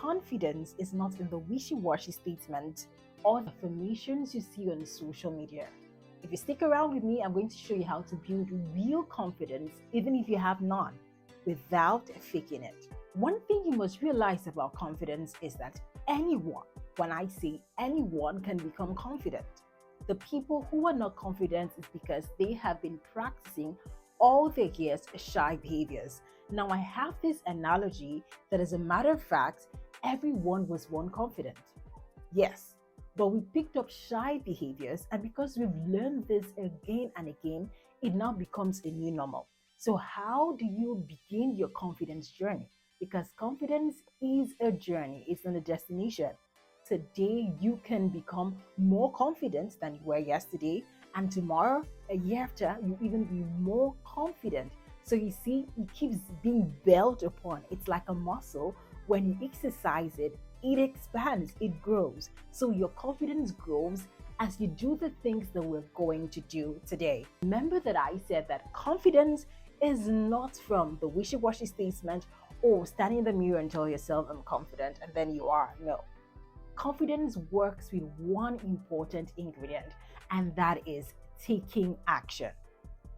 confidence is not in the wishy-washy statement or the affirmations you see on social media. If you stick around with me, I'm going to show you how to build real confidence, even if you have none, without faking it. One thing you must realize about confidence is that anyone, when I say anyone, can become confident. The people who are not confident is because they have been practicing all their years shy behaviors. Now, I have this analogy that, as a matter of fact, everyone was born confident. Yes, but we picked up shy behaviors, and because we've learned this again and again, it now becomes a new normal. So, how do you begin your confidence journey? Because confidence is a journey, it's not a destination. Today, you can become more confident than you were yesterday, and tomorrow, a year after, you even be more confident. So, you see, it keeps being built upon. It's like a muscle. When you exercise it, it expands, it grows. So your confidence grows as you do the things that we're going to do today. Remember that I said that confidence is not from the wishy-washy statement or stand in the mirror and tell yourself I'm confident and then you are. No. Confidence works with one important ingredient, and that is taking action.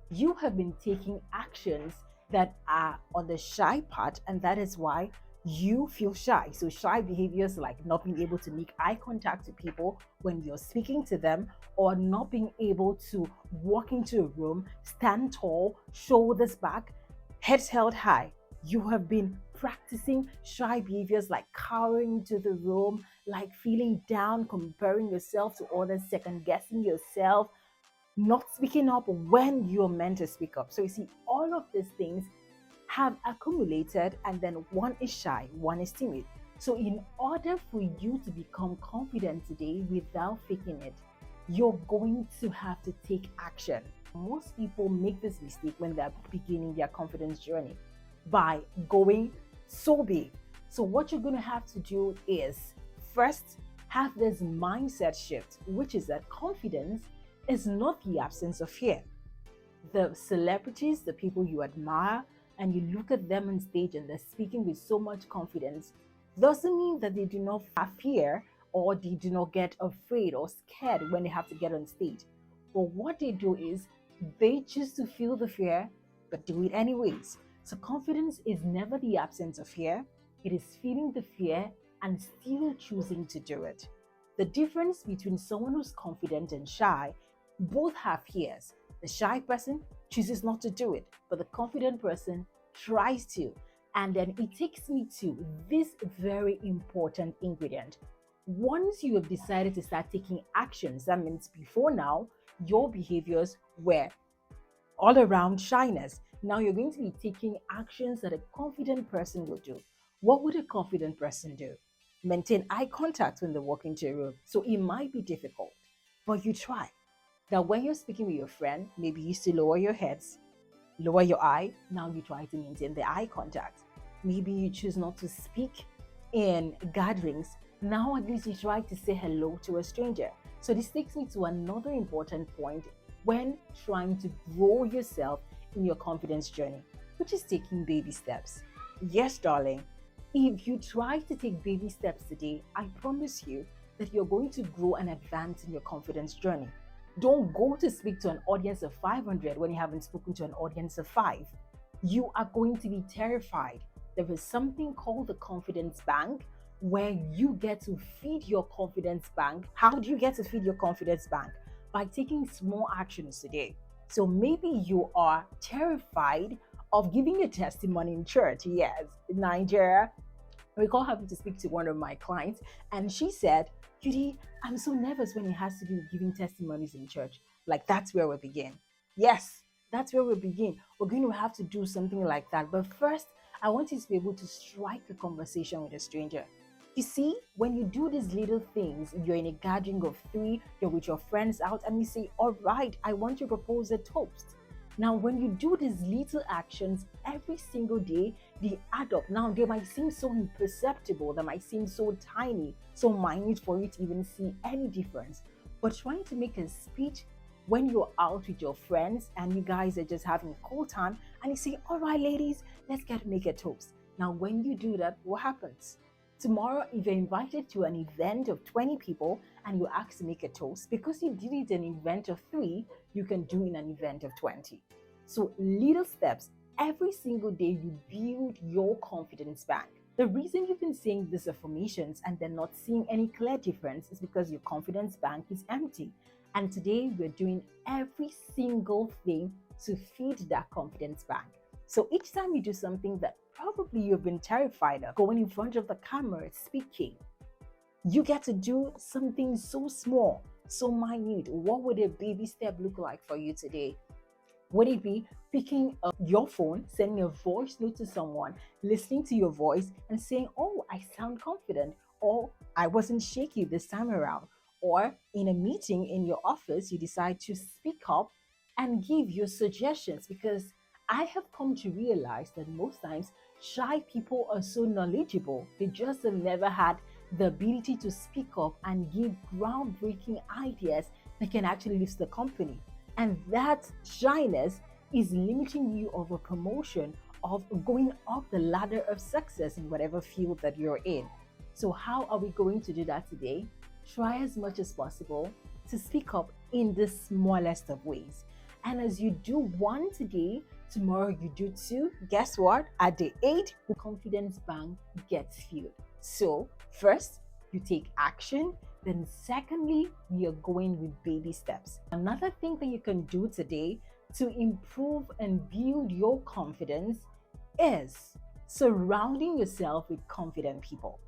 You have been taking actions that are on the shy part, and that is why you feel shy. So shy behaviors like not being able to make eye contact with people when you're speaking to them, or not being able to walk into a room, stand tall, shoulders back, heads held high. You have been practicing shy behaviors like cowering into the room, like feeling down, comparing yourself to others, second guessing yourself, not speaking up when you're meant to speak up. So you see, all of these things have accumulated, and then one is shy, one is timid. So in order for you to become confident today without faking it, you're going to have to take action. Most people make this mistake when they're beginning their confidence journey by going so big. So what you're going to have to do is first have this mindset shift, which is that confidence is not the absence of fear. The celebrities, the people you admire, and you look at them on stage and they're speaking with so much confidence, doesn't mean that they do not have fear or they do not get afraid or scared when they have to get on stage. But what they do is they choose to feel the fear but do it anyways. So confidence is never the absence of fear, it is feeling the fear and still choosing to do it. The difference between someone who's confident and shy, both have fears. The shy person chooses not to do it, but the confident person tries to. And then it takes me to this very important ingredient. Once you have decided to start taking actions, that means before now, your behaviors were all around shyness. Now you're going to be taking actions that a confident person will do. What would a confident person do? Maintain eye contact when they walk into a room. So it might be difficult, but you try. Now, when you're speaking with your friend, maybe you used to lower your heads, lower your eye. Now you try to maintain the eye contact. Maybe you choose not to speak in gatherings. Now at least you try to say hello to a stranger. So this takes me to another important point when trying to grow yourself in your confidence journey, which is taking baby steps. Yes, darling, if you try to take baby steps today, I promise you that you're going to grow and advance in your confidence journey. Don't go to speak to an audience of 500 when you haven't spoken to an audience of 5. You are going to be terrified. There is something called the confidence bank where you get to feed your confidence bank. How do you get to feed your confidence bank? By taking small actions today. So maybe you are terrified of giving a testimony in church. Yes, in Nigeria, I recall having to speak to one of my clients, and she said, Judy, I'm so nervous when it has to do with giving testimonies in church. Like, that's where we begin. Yes, that's where we begin. We're going to have to do something like that. But first, I want you to be able to strike a conversation with a stranger. You see, when you do these little things, you're in a gathering of 3, you're with your friends out, and you say, all right, I want to propose a toast. Now, when you do these little actions every single day, they add up. Now, they might seem so imperceptible, they might seem so tiny, so minute for you to even see any difference. But trying to make a speech when you're out with your friends and you guys are just having a cool time and you say, all right, ladies, let's make a toast. Now, when you do that, what happens? Tomorrow, if you're invited to an event of 20 people and you ask to make a toast, because you did it in an event of 3, you can do in an event of 20. So little steps, every single day you build your confidence bank. The reason you've been seeing these affirmations and then not seeing any clear difference is because your confidence bank is empty. And today we're doing every single thing to feed that confidence bank. So each time you do something that probably you've been terrified of, going in front of the camera, speaking, you get to do something so small, so minute. What would a baby step look like for you today? Would it be picking up your phone, sending a voice note to someone, listening to your voice and saying, "Oh, I sound confident," or "I wasn't shaky this time around"? Or in a meeting in your office, you decide to speak up and give your suggestions, because I have come to realize that most times shy people are so knowledgeable, they just have never had the ability to speak up and give groundbreaking ideas that can actually lift the company. And that shyness is limiting you of a promotion, of going up the ladder of success in whatever field that you're in. So how are we going to do that today? Try as much as possible to speak up in the smallest of ways. And as you do one today, tomorrow you do 2, guess what? At the 8, the confidence bank gets filled. So first, you take action. Then secondly, we are going with baby steps. Another thing that you can do today to improve and build your confidence is surrounding yourself with confident people.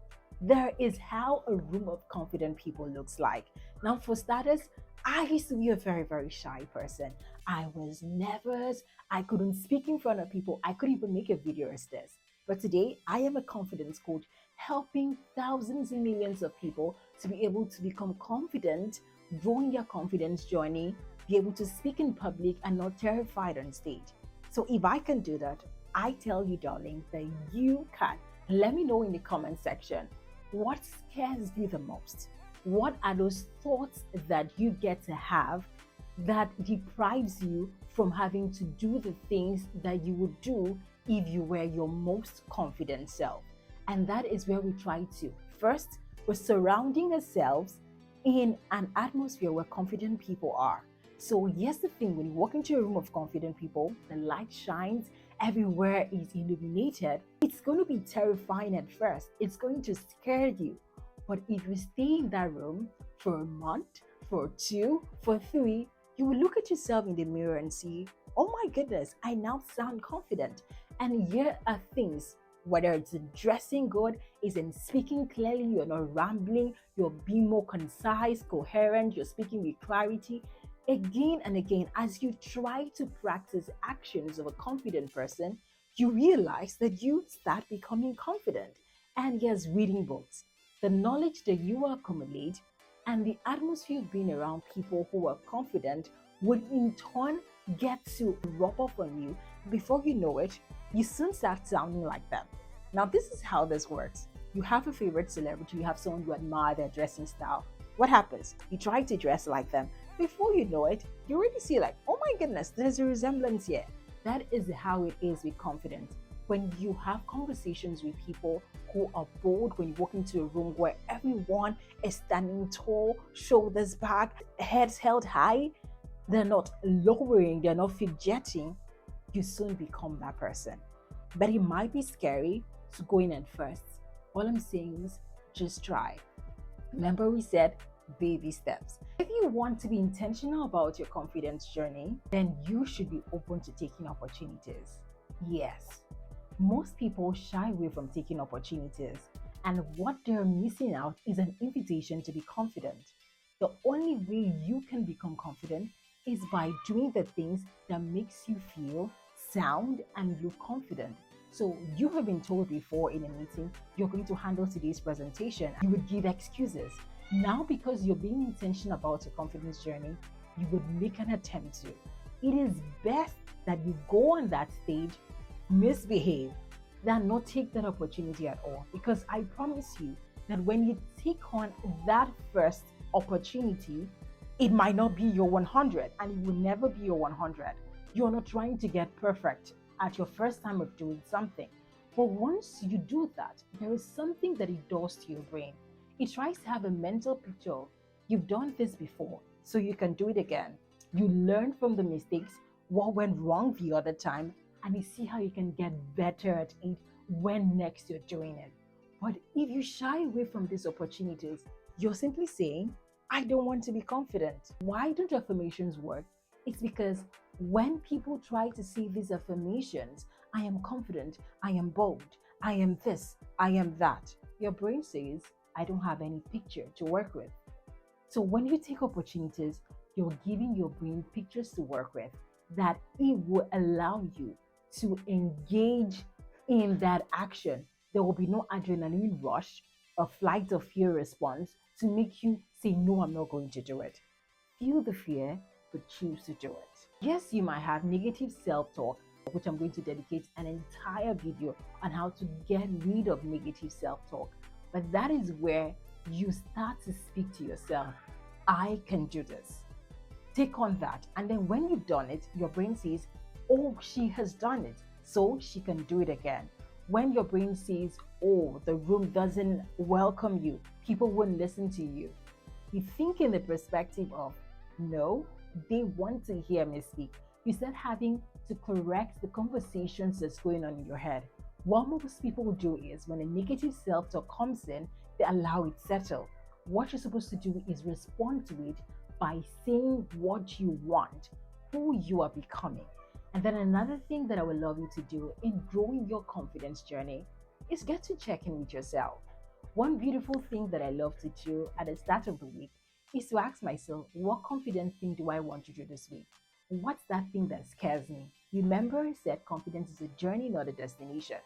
There is how a room of confident people looks like. Now, for starters, I used to be a very, very shy person. I was nervous. I couldn't speak in front of people. I couldn't even make a video as this. But today, I am a confidence coach, helping thousands and millions of people to be able to become confident, growing their confidence journey, be able to speak in public and not terrified on stage. So if I can do that, I tell you, darling, that you can. Let me know in the comment section, what scares you the most? What are those thoughts that you get to have that deprives you from having to do the things that you would do if you were your most confident self? And that is where we try to. First, we're surrounding ourselves in an atmosphere where confident people are. So here's the thing, when you walk into a room of confident people, the light shines, everywhere is illuminated. It's going to be terrifying at first. It's going to scare you. But if you stay in that room for a month, for 2, for 3, you will look at yourself in the mirror and see, "Oh my goodness, I now sound confident." And here are things, whether it's in dressing good, is in speaking clearly, you're not rambling, you're being more concise, coherent, you're speaking with clarity. Again and again, as you try to practice actions of a confident person, you realize that you start becoming confident. And yes, reading books, the knowledge that you accumulate and the atmosphere of being around people who are confident would in turn get to rub off on you. Before you know it, you soon start sounding like them. Now, this is how this works. You have a favorite celebrity, you have someone you admire their dressing style. What happens? You try to dress like them. Before you know it, you already see like, "Oh my goodness, there's a resemblance here." That is how it is with confidence. When you have conversations with people who are bold, when you walk into a room where everyone is standing tall, shoulders back, heads held high, they're not lowering, they're not fidgeting, you soon become that person. But it might be scary to go in at first. All I'm saying is just try. Remember, we said baby steps. If you want to be intentional about your confidence journey, then you should be open to taking opportunities. Yes, most people shy away from taking opportunities, and what they're missing out is an invitation to be confident. The only way you can become confident is by doing the things that makes you feel, sound, and look confident. So you have been told before in a meeting, you're going to handle today's presentation. You would give excuses. Now, because you're being intentional about your confidence journey, you would make an attempt to. It is best that you go on that stage, misbehave, than not take that opportunity at all. Because I promise you that when you take on that first opportunity, it might not be your 100, and it will never be your 100. You're not trying to get perfect at your first time of doing something. But once you do that, there is something that it does to your brain. It tries to have a mental picture of, you've done this before, so you can do it again. You learn from the mistakes, what went wrong the other time, and you see how you can get better at it when next you're doing it. But if you shy away from these opportunities, you're simply saying, I don't want to be confident. Why don't affirmations work? It's because when people try to see these affirmations, I am confident, I am bold, I am this, I am that, your brain says, I don't have any picture to work with. So when you take opportunities, you're giving your brain pictures to work with that it will allow you to engage in that action. There will be no adrenaline rush, a flight or fear response to make you say, no, I'm not going to do it. Feel the fear, but choose to do it. Yes, you might have negative self talk, which I'm going to dedicate an entire video on how to get rid of negative self talk. But that is where you start to speak to yourself. I can do this. Take on that. And then when you've done it, your brain says, oh, she has done it, so she can do it again. When your brain says, oh, the room doesn't welcome you, people won't listen to you, you think in the perspective of, no, they want to hear me speak. You start having to correct the conversations that's going on in your head. What most people do is when a negative self-talk comes in, they allow it settle. What you're supposed to do is respond to it by saying what you want, who you are becoming. And then another thing that I would love you to do in growing your confidence journey is get to check in with yourself. One beautiful thing that I love to do at the start of the week is to ask myself, what confidence thing do I want to do this week? What's that thing that scares me? Remember, I said confidence is a journey, not a destination.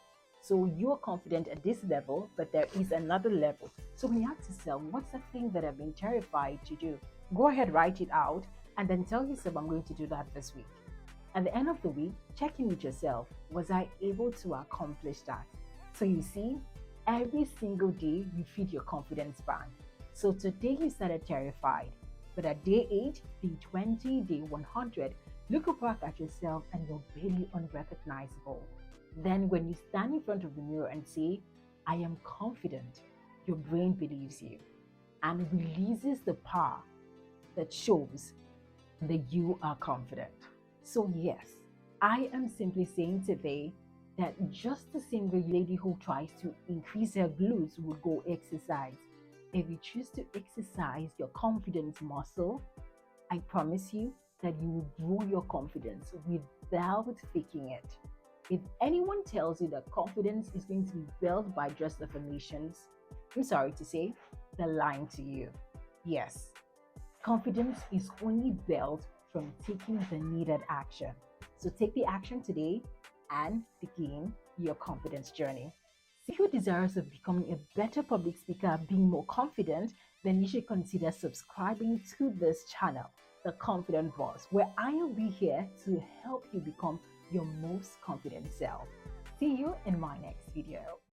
So you're confident at this level, but there is another level. So when you ask yourself, what's that thing that I've been terrified to do? Go ahead, write it out, and then tell yourself, I'm going to do that this week. At the end of the week, check in with yourself. Was I able to accomplish that? So you see, every single day you feed your confidence bank. So today you started terrified, but at day 8, day 20, day 100, look back at yourself and you're barely unrecognizable. Then when you stand in front of the mirror and say, I am confident, your brain believes you and releases the power that shows that you are confident. So yes, I am simply saying today that just the same way lady who tries to increase her glutes will go exercise. If you choose to exercise your confidence muscle, I promise you that you will grow your confidence without faking it. If anyone tells you that confidence is going to be built by just affirmations, I'm sorry to say, they're lying to you. Yes, confidence is only built from taking the needed action. So take the action today and begin your confidence journey. If you're desirous of becoming a better public speaker, being more confident, then you should consider subscribing to this channel, The Confident Boss, where I will be here to help you become your most confident self. See you in my next video.